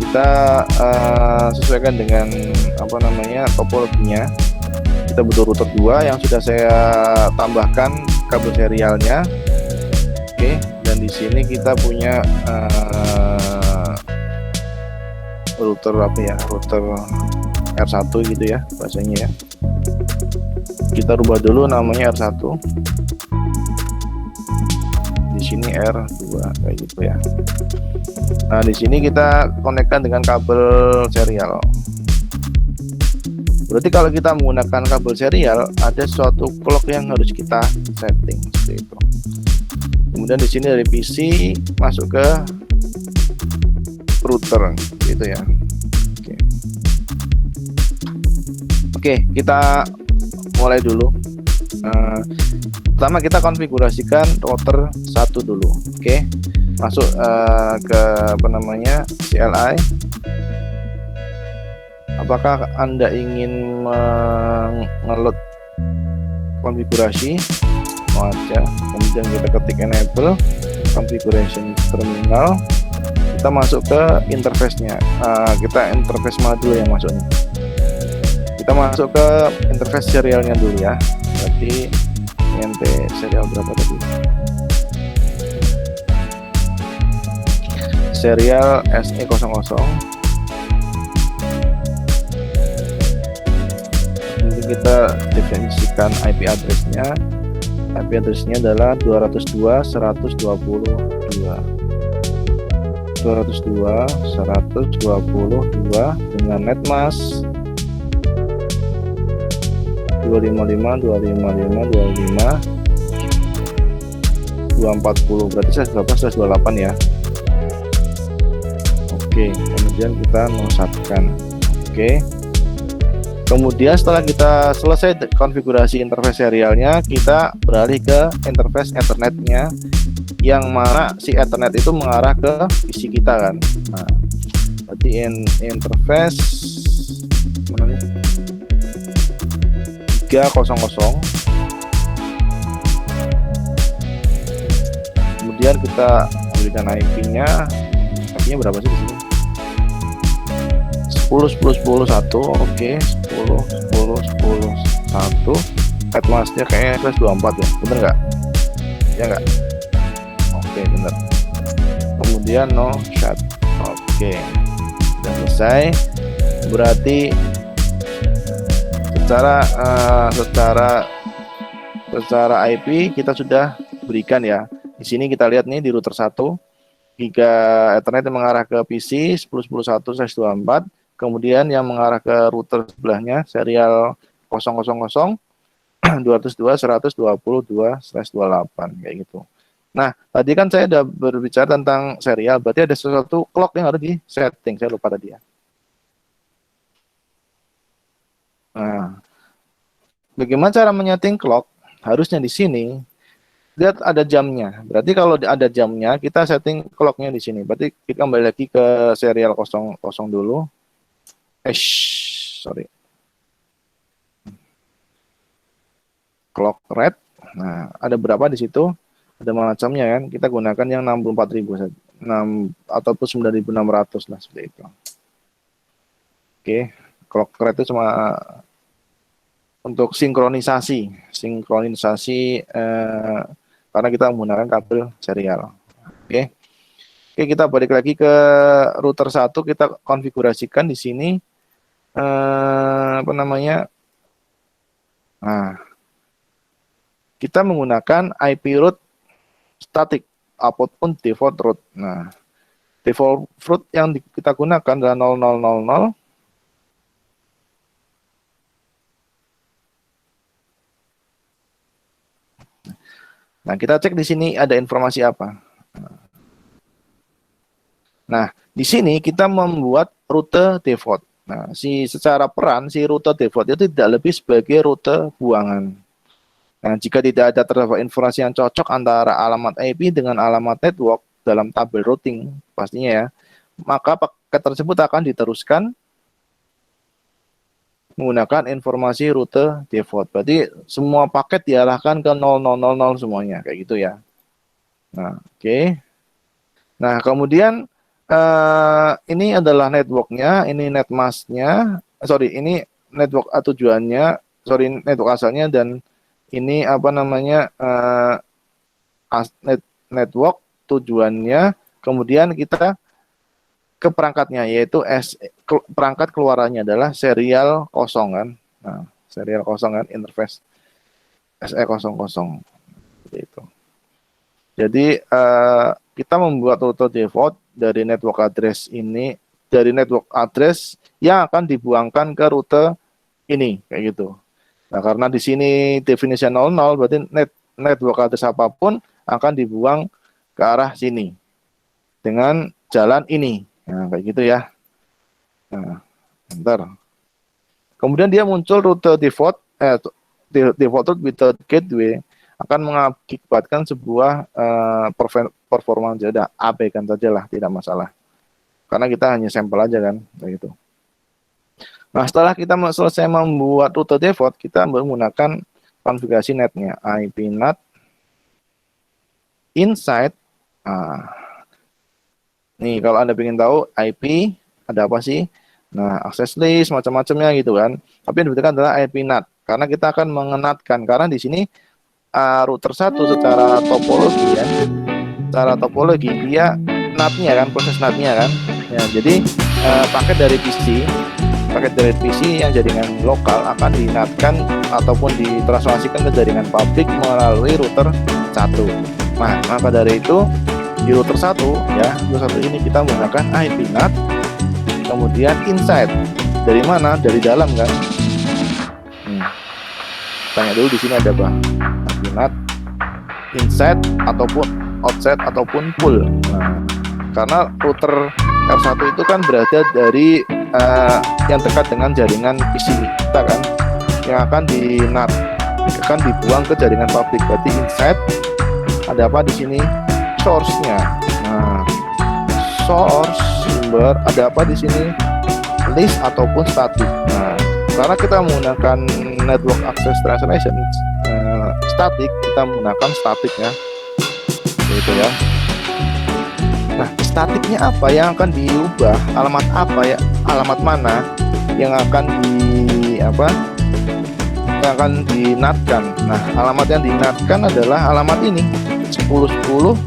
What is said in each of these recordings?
kita sesuaikan dengan apa namanya topologinya. Kita butuh router 2 yang sudah saya tambahkan kabel serialnya. Oke, dan di sini kita punya router apa ya, router R1 gitu ya bahasanya ya. Kita rubah dulu namanya R1, di sini R2 kayak gitu ya. Nah, di sini kita konekkan dengan kabel serial. Berarti kalau kita menggunakan kabel serial, ada suatu clock yang harus kita setting seperti itu. Kemudian di sini dari PC masuk ke router, gitu ya. Oke, kita mulai dulu. Pertama kita konfigurasikan router 1 dulu. Oke, masuk ke apa namanya CLI. Apakah Anda ingin mengeload konfigurasi? Mau aja. Kemudian kita ketik enable configuration terminal. Kita masuk ke interface-nya. Kita interface mana dulu yang masuknya? Kita masuk ke interface serialnya dulu ya. Berarti INT serial berapa tadi? Serial SE00. Kita definisikan IP address-nya. IP address-nya adalah 202.122. 202.122 dengan netmask 255.255.255.240, berarti 128 ya. Oke, kemudian kita nosatkan. Oke. Kemudian setelah kita selesai konfigurasi interface serialnya, kita beralih ke interface Ethernetnya, yang mana si Ethernet itu mengarah ke PC kita kan. Nah, berarti interface mana nih? 300. Kemudian kita berikan IP-nya. IP-nya berapa sih di sini? 10.10.10.1. Oke, 10.10.10.1. Atmasnya kayaknya plus 24 ya, bener nggak? Ya nggak? Oke, bener. Kemudian no shut. Oke, sudah selesai. Berarti secara IP kita sudah berikan ya. Di sini kita lihat nih di router 1, giga Ethernet yang mengarah ke PC 10.10.1/24. Kemudian yang mengarah ke router sebelahnya serial 000 202.122/28 kayak gitu. Nah, tadi kan saya udah berbicara tentang serial, berarti ada sesuatu clock yang harus di setting. Saya lupa tadi ya. Nah, bagaimana cara menyeting clock? Harusnya di sini lihat ada jamnya. Berarti kalau ada jamnya, kita setting clocknya di sini. Berarti kita kembali lagi ke serial 00 dulu. Sorry. Clock red. Nah, ada berapa di situ? Ada macamnya kan. Kita gunakan yang 64.000 saja. 6 ataupun 9.600 lah seperti itu. Oke, clock red itu cuma untuk sinkronisasi karena kita menggunakan kabel serial. Oke, kita balik lagi ke router 1, kita konfigurasikan di sini apa namanya. Nah, kita menggunakan IP route static ataupun default route. Nah, default route yang kita gunakan adalah 0000. Nah, kita cek di sini ada informasi apa. Nah, di sini kita membuat rute default. Nah, secara peran si rute default itu tidak lebih sebagai rute buangan. Nah, jika tidak ada terdapat informasi yang cocok antara alamat IP dengan alamat network dalam tabel routing pastinya ya, maka paket tersebut akan diteruskan menggunakan informasi rute default. Berarti semua paket diarahkan ke 0000 semuanya kayak gitu ya. Nah, oke. Nah, kemudian ini adalah networknya, ini netmasknya, sorry, ini network tujuannya, sorry, network asalnya, dan ini apa namanya, network tujuannya. Kemudian kita ke perangkatnya, yaitu perangkat keluarannya adalah serial kosong kan. Nah, serial kosong kan, interface SE00 itu. Jadi kita membuat rute default dari network address ini, dari network address yang akan dibuangkan ke rute ini kayak gitu. Nah, karena di sini definisi 00, berarti network address apapun akan dibuang ke arah sini dengan jalan ini. Nah, kayak gitu ya. Nah, bentar. Kemudian dia muncul rute default default route without gateway akan mengakibatkan sebuah performa jadah. Abaikan saja lah, tidak masalah. Karena kita hanya sampel aja kan, kayak gitu. Nah, setelah kita selesai membuat rute default, kita menggunakan konfigurasi netnya, IP NAT inside. Nih, kalau Anda ingin tahu IP ada apa sih? Nah, access list macam-macamnya gitu kan. Tapi yang dibutuhkan adalah IP NAT, karena kita akan mengenatkan, karena di sini router 1 secara topologi ya. Secara topologi dia NAT-nya kan, proses NAT-nya kan. Ya, jadi paket dari PC yang jaringan lokal akan dinatkan ataupun ditranslasikan ke jaringan publik melalui router 1. Nah, maka dari itu di router 1 ya, router 1 ini kita menggunakan IP NAT, kemudian inside. Dari mana? Dari dalam kan. Tanya dulu di sini ada apa? IP NAT inside ataupun outside ataupun pull. Nah, karena router R1 itu kan berada dari yang dekat dengan jaringan PC kita kan, yang akan akan dibuang ke jaringan publik. Berarti inside ada apa di sini? Source-nya. Nah, source sumber ada apa di sini? List ataupun static. Nah, karena kita menggunakan network access translation static, kita menggunakan static ya, gitu ya. Nah, statiknya apa yang akan diubah? Alamat apa ya? Alamat mana yang akan yang akan dinatkan? Nah, alamat yang dinatkan adalah alamat ini 1010.50.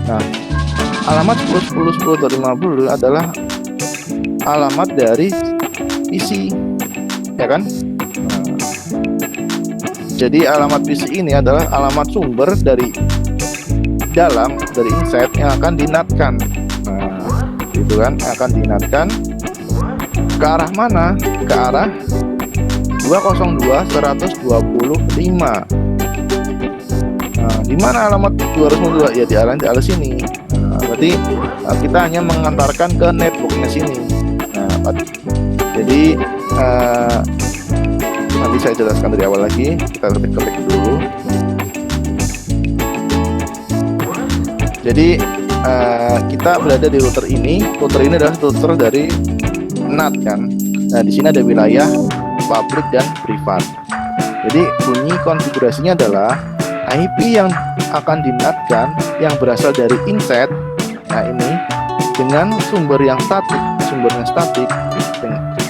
Nah, alamat 1010.50 adalah alamat dari PC, ya kan? Nah, jadi alamat PC ini adalah alamat sumber dari dalam, dari inside yang akan dinatkan. Nah, gitu kan, akan dinatkan ke arah mana? Ke arah 202.125. Nah, di mana alamat 202? Ya di arah sini. Nah, berarti kita hanya mengantarkan ke networknya sini. Nah, jadi nanti saya jelaskan dari awal lagi. Kita ketik dulu. Jadi kita berada di router ini. Router ini adalah router dari NAT kan. Nah, di sini ada wilayah publik dan privat. Jadi bunyi konfigurasinya adalah IP yang akan dinatkan yang berasal dari inside. Nah, ini dengan sumbernya statik,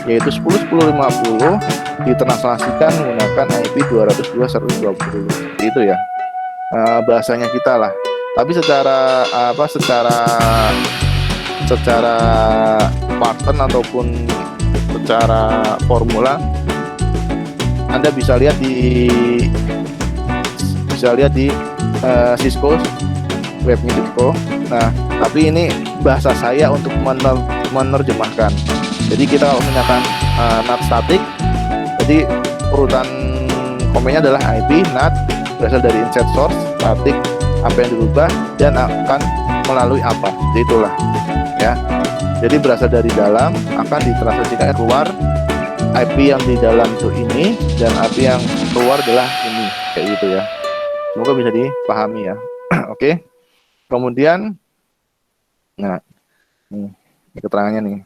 yaitu 1010.50 ditranslasikan menggunakan IP 202.120. Itu ya bahasanya kita lah. Tapi secara pattern ataupun secara formula Anda bisa lihat di Cisco, webnya Cisco. Nah, tapi ini bahasa saya untuk menerjemahkan. Jadi kita kalau menggunakan NAT static, jadi urutan komennya adalah IP NAT berasal dari inside source, static apa yang dirubah dan akan melalui apa. Jadi itulah ya. Jadi berasal dari dalam akan ditranslasikan keluar. IP yang di dalam itu ini dan IP yang keluar adalah ini, kayak gitu ya. Semoga bisa dipahami ya. Oke. Kemudian nah, ini keterangannya nih.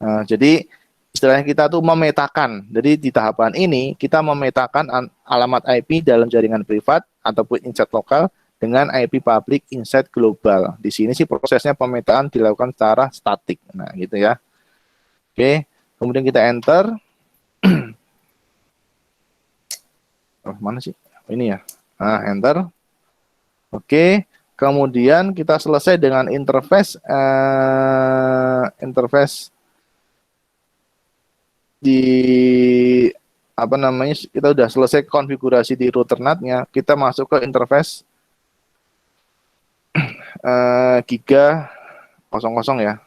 Nah, jadi istilahnya kita tuh memetakan. Jadi di tahapan ini kita memetakan alamat IP dalam jaringan privat ataupun inside lokal dengan IP public inside global. Di sini sih prosesnya pemetaan dilakukan secara statik. Nah, gitu ya. Oke, kemudian kita enter. Oh, mana sih? Ini ya. Nah, enter. Oke, kemudian kita selesai dengan interface di apa namanya? Kita udah selesai konfigurasi di router NAT-nya. Kita masuk ke interface Giga 00 ya.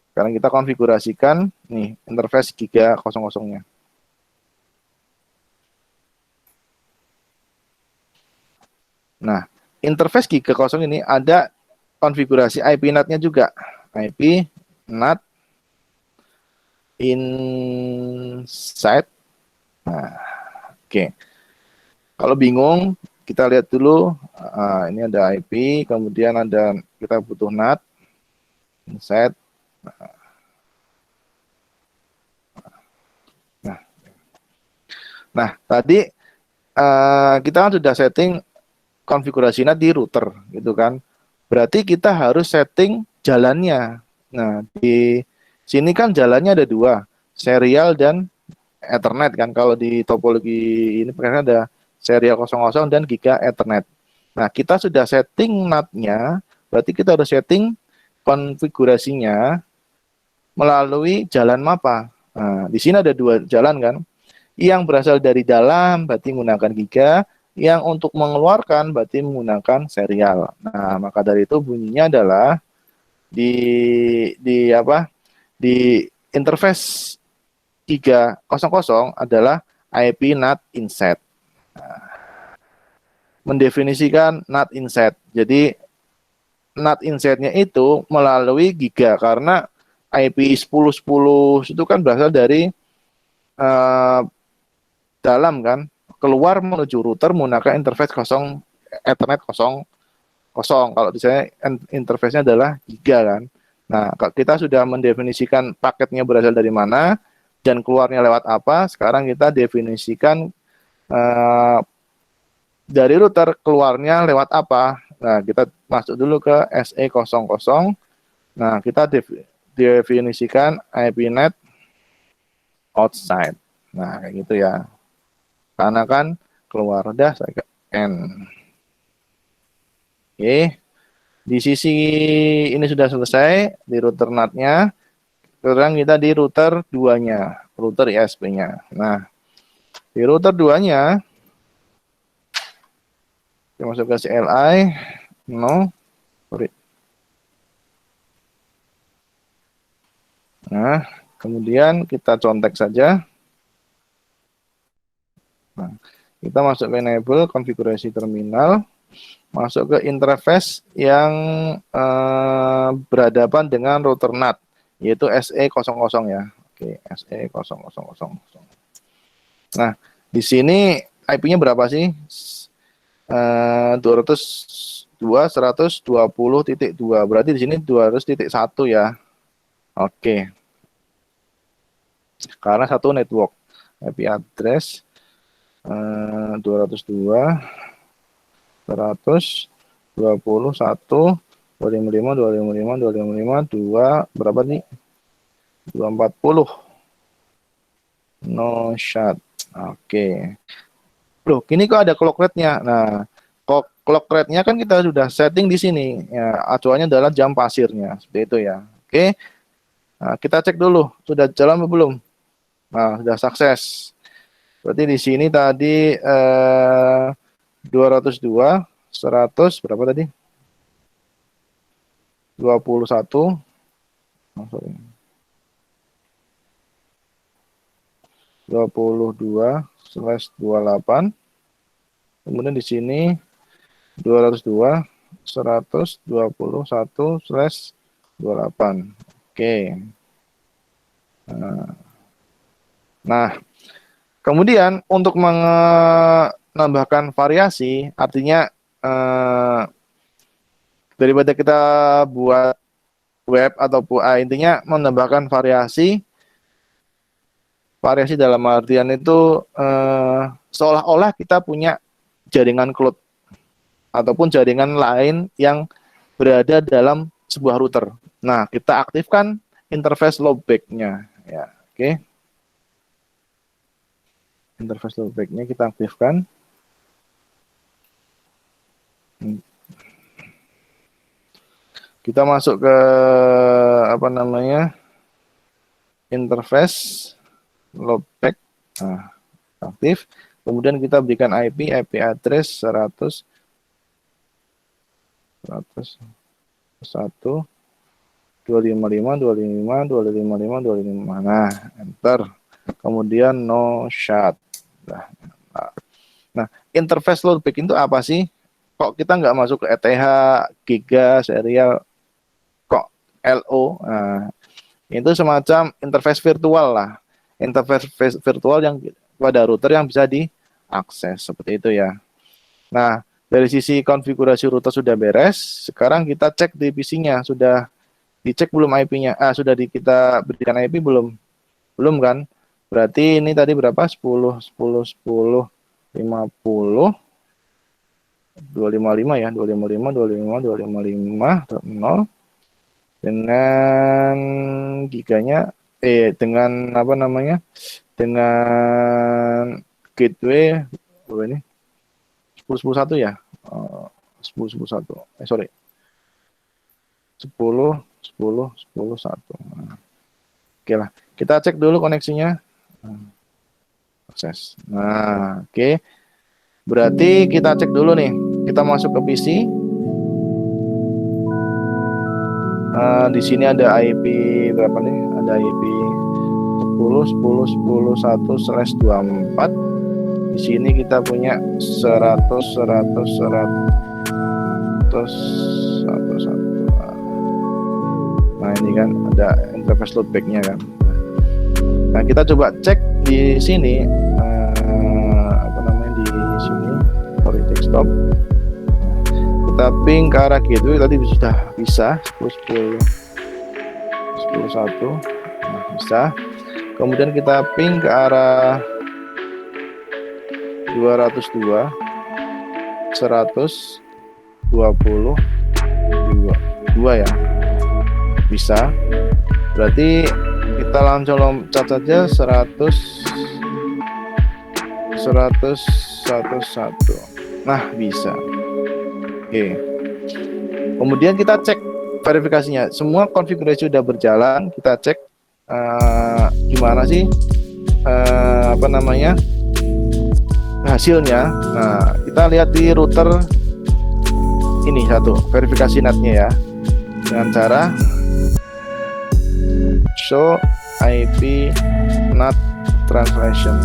Sekarang kita konfigurasikan nih interface Giga 00-nya. Nah, interface Giga 00 ini ada konfigurasi IP NAT-nya juga. IP NAT inside. Nah, oke. Kalau bingung, kita lihat dulu. Ini ada IP, kemudian ada kita butuh NAT inside. Nah, tadi kita kan sudah setting konfigurasi NAT di router, gitu kan. Berarti kita harus setting jalannya. Nah, di sini kan jalannya ada dua, serial dan Ethernet kan. Kalau di topologi ini kan ada serial 00 dan Giga Ethernet. Nah, kita sudah setting NAT-nya, berarti kita harus setting konfigurasinya melalui jalan mapa. Nah, di sini ada dua jalan kan. Yang berasal dari dalam berarti menggunakan Giga, yang untuk mengeluarkan berarti menggunakan serial. Nah, maka dari itu bunyinya adalah di interface 300 adalah IP NAT inside. Nah, mendefinisikan NAT inside. Jadi NAT inside-nya itu melalui Giga karena IP 1010 itu kan berasal dari dalam kan, keluar menuju router menggunakan interface Ethernet 00. Kalau di saya interface-nya adalah Giga kan. Nah, kita sudah mendefinisikan paketnya berasal dari mana dan keluarnya lewat apa. Sekarang kita definisikan dari router keluarnya lewat apa. Nah, kita masuk dulu ke SE00. Nah, kita definisikan IP net outside. Nah, kayak gitu ya. Karena kan keluar, udah saya ke N. Oke. Di sisi ini sudah selesai di router NAT-nya. Sekarang kita di router 2-nya, router ISP-nya. Nah, di router 2-nya kita masuk ke CLI, no, sorry. Nah, kemudian kita contek saja. Nah, kita masuk ke enable konfigurasi terminal, masuk ke interface yang berhadapan dengan router NAT, yaitu SE00 ya. Oke, SE0000. Nah, di sini IP-nya berapa sih? 202.120.2. Berarti di sini 200.1 ya. Oke. Karena satu network. IP address 202 121 255 255 255 2 berapa nih? 240. No shot. Oke. Loh, ini kok ada clock rate-nya. Nah, clock rate-nya kan kita sudah setting di sini. Ya, acuannya adalah jam pasirnya. Seperti itu ya. Oke. Nah, kita cek dulu sudah jalan atau belum. Nah, sudah sukses. Berarti di sini tadi 202 100 berapa tadi? 21. Oh, sorry. 22/28. Kemudian di sini 202 121/28. Oke. Nah, kemudian untuk menambahkan variasi, artinya daripada kita buat web ataupun intinya menambahkan variasi dalam artian itu seolah-olah kita punya jaringan cloud. ataupun jaringan lain yang berada dalam sebuah router. Nah, kita aktifkan interface loopback-nya. Ya, oke. Interface loopback-nya kita aktifkan. Kita masuk ke apa namanya, interface loopback. Nah, aktif. Kemudian kita berikan IP address 100 1 255. Nah, enter. Kemudian no shut. Nah, interface loopback itu apa sih? Kok kita nggak masuk ke ETH, Giga, serial, kok LO? Nah, itu semacam interface virtual lah. Interface virtual yang pada router yang bisa diakses seperti itu ya. Nah, dari sisi konfigurasi router sudah beres. Sekarang kita cek di PC-nya, sudah dicek belum IP-nya? Sudah kita berikan IP belum? Belum kan? Berarti ini tadi berapa? 10 10 10 50 255 ya, 255 0 dengan giganya dengan apa namanya? Dengan gateway ini 1011 ya. 1011. Sorry. 10 10 10 1. Nah, oke lah. Kita cek dulu koneksinya. Akses. Nah, oke. Berarti kita cek dulu nih. Kita masuk ke PC. Di sini ada IP berapa nih? Ada IP 10.10.10.1/24. Di sini kita punya 100 100 100 100 1. Nah, ini kan ada interface loopback-nya kan. Nah, kita coba cek di sini apa namanya, di sini sorry desktop. Kita ping ke arah gateway tadi sudah bisa 10 10 1. Nah, bisa. Kemudian kita ping ke arah 202 120 2 ya. Bisa. Berarti kita langsung loncat saja 100 101. Nah, bisa. Oke. Kemudian kita cek verifikasinya. Semua konfigurasi sudah berjalan. Kita cek gimana sih apa namanya, hasilnya. Nah, kita lihat di router ini satu, verifikasi NAT-nya ya. Dengan cara show IP NAT translation.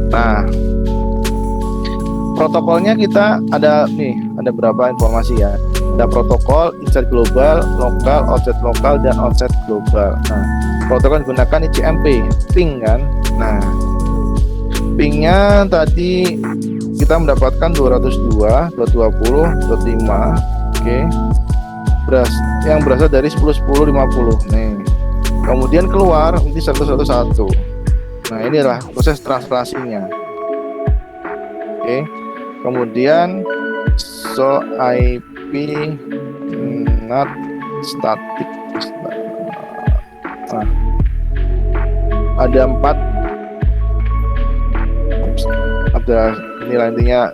Nah, protokolnya kita ada nih, ada berapa informasi ya. Ada protokol, insert global, lokal, offset lokal, dan offset global. Nah, protokol digunakan ICMP, ping kan. Nah, pingnya tadi kita mendapatkan 202, 220, 25. Oke. Yang berasal dari 10 10 50 nih. Kemudian keluar ini 101. Nah, ini adalah proses translasinya. Oke. Kemudian show IP NAT static. Nah, ada 4. Ada nilai intinya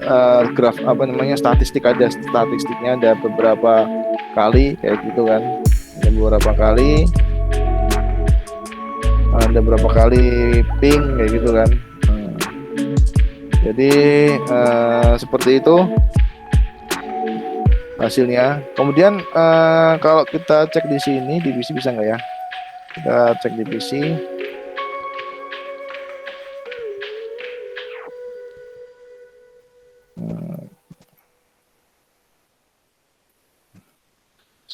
graf apa namanya, statistik, ada statistiknya, ada beberapa kali kayak gitu kan, ada beberapa kali, ada berapa kali ping kayak gitu kan. Jadi seperti itu hasilnya. Kemudian kalau kita cek di sini di PC bisa nggak ya? Kita cek di PC.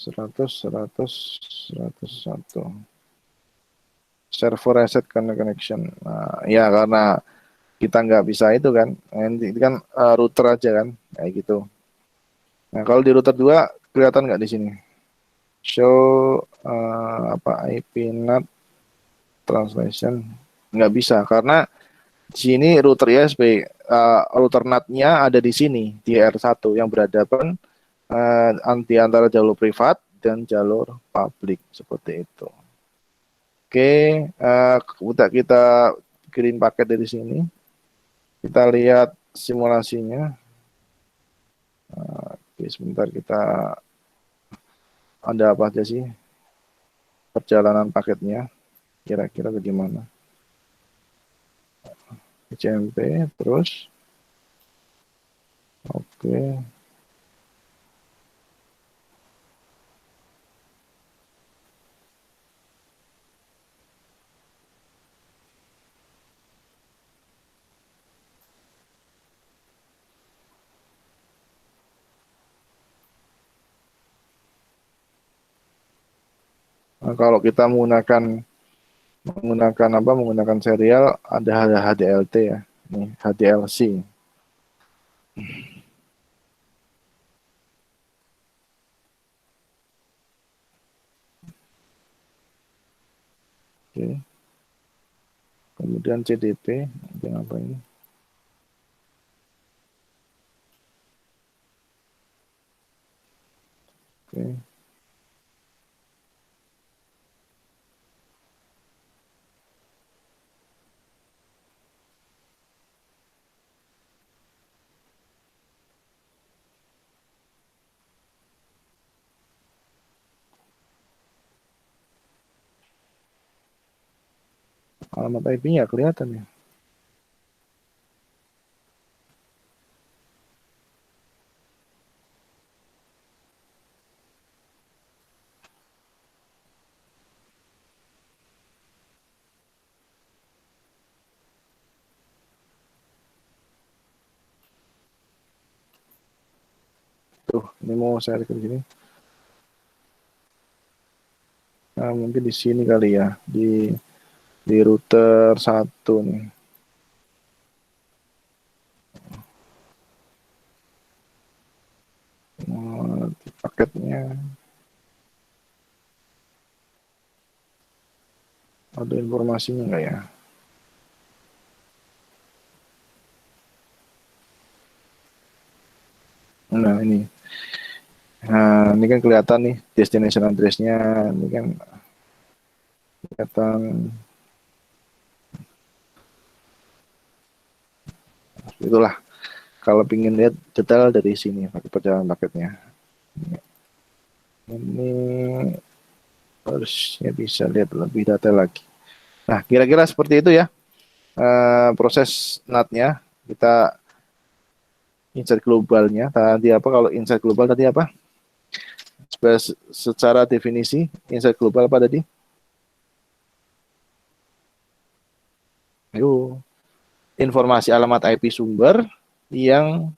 101 server reset karena connection. Nah, ya karena kita nggak bisa itu kan, ini kan router aja kan, kayak gitu. Nah, kalau di router 2 kelihatan nggak di sini? Show IP NAT translation, nggak bisa karena Di sini router ISP, router NAT-nya ada di sini, di R1 yang berhadapan di antara jalur privat dan jalur publik, seperti itu. Oke, kita kirim paket dari sini. Kita lihat simulasinya. Oke, sebentar, kita ada apa aja sih perjalanan paketnya, kira-kira bagaimana. CMP terus. Oke. Nah, kalau kita menggunakan serial, ada HDLT ya. Nih, HDLC. Oke. Kemudian CDP, apa ini? Oke. Alamat IP-nya kelihatan ya. Tuh, ini mau saya ke sini. Nah, mungkin di sini kali ya, di router 1 nih. Di paketnya ada informasinya nggak ya? Nah, ini. Nah, ini kan kelihatan nih destination address-nya. Ini kan kelihatan. Itulah. Kalau ingin lihat detail dari sini, pakai perjalanan paketnya. Ini harusnya bisa lihat lebih detail lagi. Nah, kira-kira seperti itu ya. Proses NAT-nya. Kita insert globalnya. Tadi apa? Kalau insert global tadi apa? Secara definisi, insert global apa tadi? Ayo. Informasi alamat IP sumber yang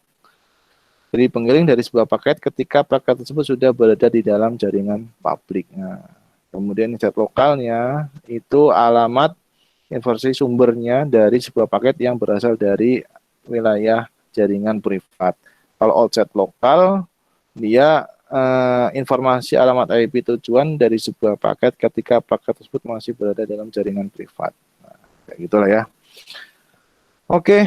dari pengirim dari sebuah paket ketika paket tersebut sudah berada di dalam jaringan publik. Nah, kemudian insert lokalnya itu alamat informasi sumbernya dari sebuah paket yang berasal dari wilayah jaringan privat. Kalau offset lokal, dia informasi alamat IP tujuan dari sebuah paket ketika paket tersebut masih berada dalam jaringan privat. Nah, kayak gitulah ya. Oke.